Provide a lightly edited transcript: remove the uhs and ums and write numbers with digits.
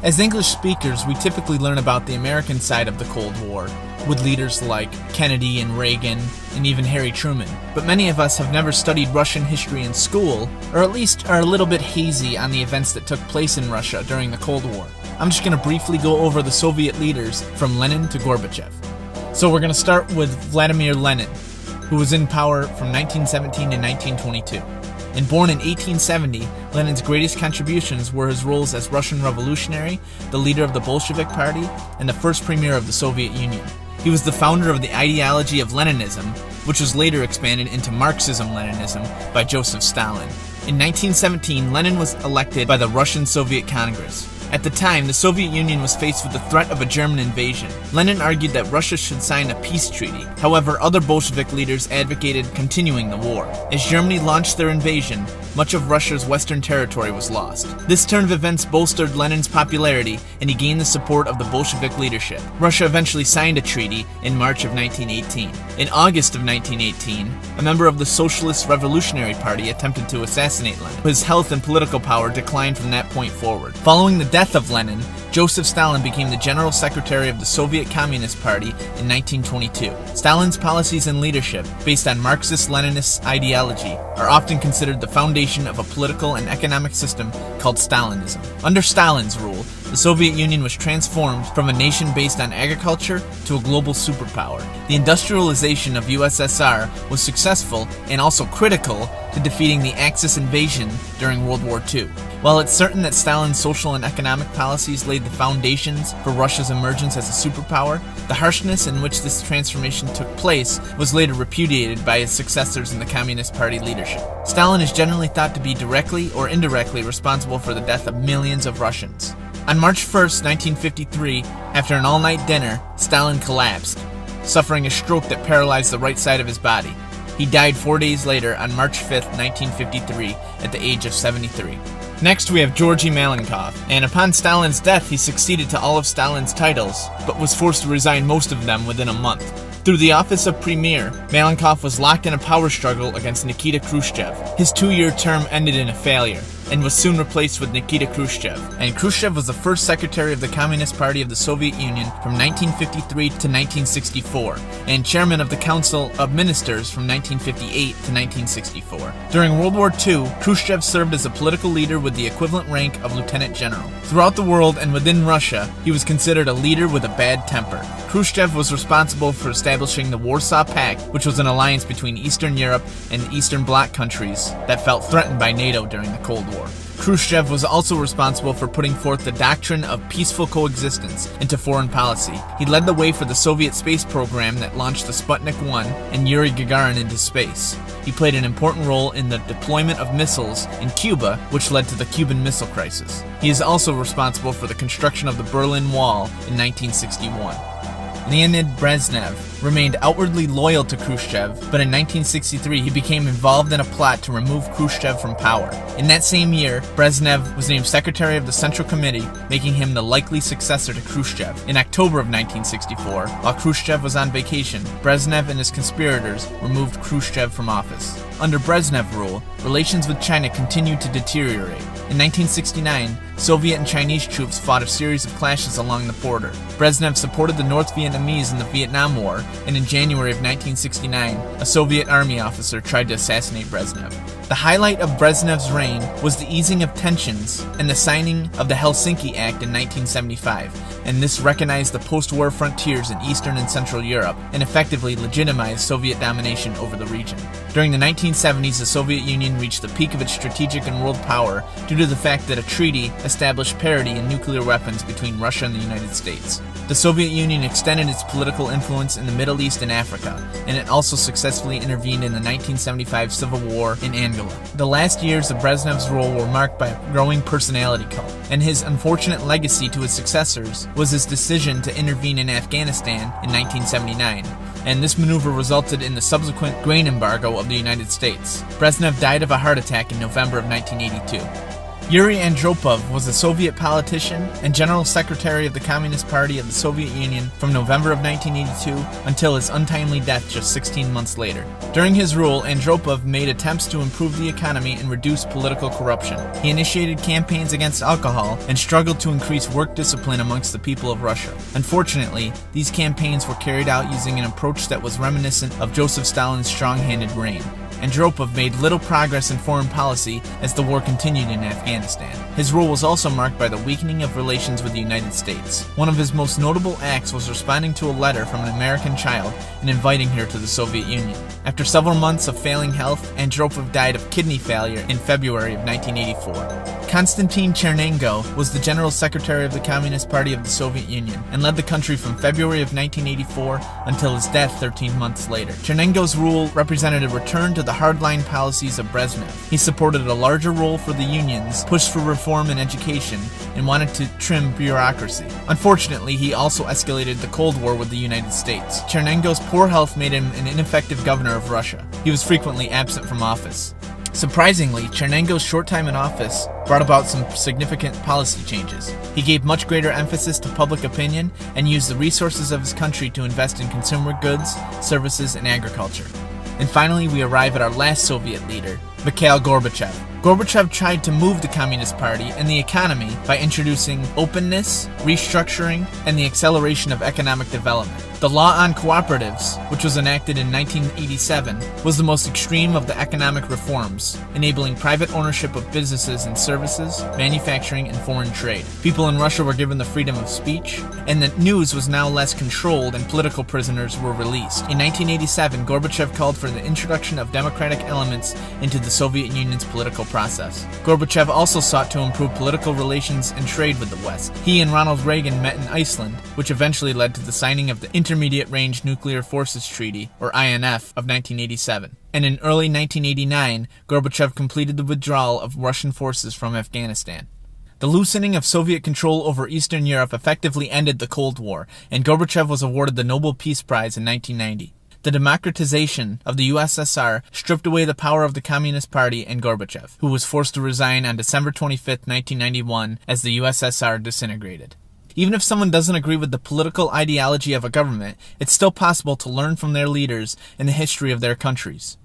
As English speakers, we typically learn about the American side of the Cold War, with leaders like Kennedy and Reagan, and even Harry Truman. But many of us have never studied Russian history in school, or at least are a little bit hazy on the events that took place in Russia during the Cold War. I'm just going to briefly go over the Soviet leaders from Lenin to Gorbachev. So we're going to start with Vladimir Lenin, who was in power from 1917 to 1922. And born in 1870, Lenin's greatest contributions were his roles as Russian revolutionary, the leader of the Bolshevik Party, and the first premier of the Soviet Union. He was the founder of the ideology of Leninism, which was later expanded into Marxism-Leninism by Joseph Stalin. In 1917, Lenin was elected by the Russian Soviet Congress. At the time, the Soviet Union was faced with the threat of a German invasion. Lenin argued that Russia should sign a peace treaty. However, other Bolshevik leaders advocated continuing the war. As Germany launched their invasion, much of Russia's western territory was lost. This turn of events bolstered Lenin's popularity, and he gained the support of the Bolshevik leadership. Russia eventually signed a treaty in March of 1918. In August of 1918, a member of the Socialist Revolutionary Party attempted to assassinate Lenin. His health and political power declined from that point forward. Following the death of Lenin, Joseph Stalin became the General Secretary of the Soviet Communist Party in 1922. Stalin's policies and leadership, based on Marxist-Leninist ideology, are often considered the foundation of a political and economic system called Stalinism. Under Stalin's rule, the Soviet Union was transformed from a nation based on agriculture to a global superpower. The industrialization of USSR was successful and also critical to defeating the Axis invasion during World War II. While it's certain that Stalin's social and economic policies laid the foundations for Russia's emergence as a superpower, the harshness in which this transformation took place was later repudiated by his successors in the Communist Party leadership. Stalin is generally thought to be directly or indirectly responsible for the death of millions of Russians. On March 1st, 1953, after an all-night dinner, Stalin collapsed, suffering a stroke that paralyzed the right side of his body. He died 4 days later on March 5th, 1953, at the age of 73. Next we have Georgy Malenkov, and upon Stalin's death he succeeded to all of Stalin's titles, but was forced to resign most of them within a month. Through the office of Premier, Malenkov was locked in a power struggle against Nikita Khrushchev. His 2-year term ended in a failure, and was soon replaced with Nikita Khrushchev. And Khrushchev was the first secretary of the Communist Party of the Soviet Union from 1953 to 1964, and chairman of the Council of Ministers from 1958 to 1964. During World War II, Khrushchev served as a political leader with the equivalent rank of lieutenant general. Throughout the world and within Russia, he was considered a leader with a bad temper. Khrushchev was responsible for establishing the Warsaw Pact, which was an alliance between Eastern Europe and the Eastern Bloc countries that felt threatened by NATO during the Cold War. Khrushchev was also responsible for putting forth the doctrine of peaceful coexistence into foreign policy. He led the way for the Soviet space program that launched the Sputnik 1 and Yuri Gagarin into space. He played an important role in the deployment of missiles in Cuba, which led to the Cuban Missile Crisis. He is also responsible for the construction of the Berlin Wall in 1961. Leonid Brezhnev remained outwardly loyal to Khrushchev, but in 1963 he became involved in a plot to remove Khrushchev from power. In that same year, Brezhnev was named Secretary of the Central Committee, making him the likely successor to Khrushchev. In October of 1964, while Khrushchev was on vacation, Brezhnev and his conspirators removed Khrushchev from office. Under Brezhnev rule, relations with China continued to deteriorate. In 1969, Soviet and Chinese troops fought a series of clashes along the border. Brezhnev supported the North Vietnamese in the Vietnam War, and in January of 1969, a Soviet army officer tried to assassinate Brezhnev. The highlight of Brezhnev's reign was the easing of tensions and the signing of the Helsinki Act in 1975, and this recognized the post-war frontiers in Eastern and Central Europe and effectively legitimized Soviet domination over the region. During the 1970s, the Soviet Union reached the peak of its strategic and world power due to the fact that a treaty established parity in nuclear weapons between Russia and the United States. The Soviet Union extended its political influence in the Middle East and Africa, and it also successfully intervened in the 1975 Civil War in Angola. The last years of Brezhnev's rule were marked by a growing personality cult, and his unfortunate legacy to his successors was his decision to intervene in Afghanistan in 1979, and this maneuver resulted in the subsequent grain embargo of the United States. Brezhnev died of a heart attack in November of 1982. Yuri Andropov was a Soviet politician and General Secretary of the Communist Party of the Soviet Union from November of 1982 until his untimely death just 16 months later. During his rule, Andropov made attempts to improve the economy and reduce political corruption. He initiated campaigns against alcohol and struggled to increase work discipline amongst the people of Russia. Unfortunately, these campaigns were carried out using an approach that was reminiscent of Joseph Stalin's strong-handed reign. Andropov made little progress in foreign policy as the war continued in Afghanistan. His rule was also marked by the weakening of relations with the United States. One of his most notable acts was responding to a letter from an American child and inviting her to the Soviet Union. After several months of failing health, Andropov died of kidney failure in February of 1984. Konstantin Chernenko was the General Secretary of the Communist Party of the Soviet Union and led the country from February of 1984 until his death 13 months later. Chernenko's rule represented a return to the hardline policies of Brezhnev. He supported a larger role for the unions, pushed for reform in education, and wanted to trim bureaucracy. Unfortunately, he also escalated the Cold War with the United States. Chernenko's poor health made him an ineffective governor of Russia. He was frequently absent from office. Surprisingly, Chernenko's short time in office brought about some significant policy changes. He gave much greater emphasis to public opinion and used the resources of his country to invest in consumer goods, services, and agriculture. And finally, we arrive at our last Soviet leader, Mikhail Gorbachev. Gorbachev tried to move the Communist Party and the economy by introducing openness, restructuring, and the acceleration of economic development. The law on cooperatives, which was enacted in 1987, was the most extreme of the economic reforms, enabling private ownership of businesses and services, manufacturing, and foreign trade. People in Russia were given the freedom of speech, and the news was now less controlled and political prisoners were released. In 1987, Gorbachev called for the introduction of democratic elements into the Soviet Union's political process. Gorbachev also sought to improve political relations and trade with the West. He and Ronald Reagan met in Iceland, which eventually led to the signing of the Intermediate Range Nuclear Forces Treaty, or INF, of 1987. And in early 1989, Gorbachev completed the withdrawal of Russian forces from Afghanistan. The loosening of Soviet control over Eastern Europe effectively ended the Cold War, and Gorbachev was awarded the Nobel Peace Prize in 1990. The democratization of the USSR stripped away the power of the Communist Party and Gorbachev, who was forced to resign on December 25, 1991, as the USSR disintegrated. Even if someone doesn't agree with the political ideology of a government, it's still possible to learn from their leaders and the history of their countries.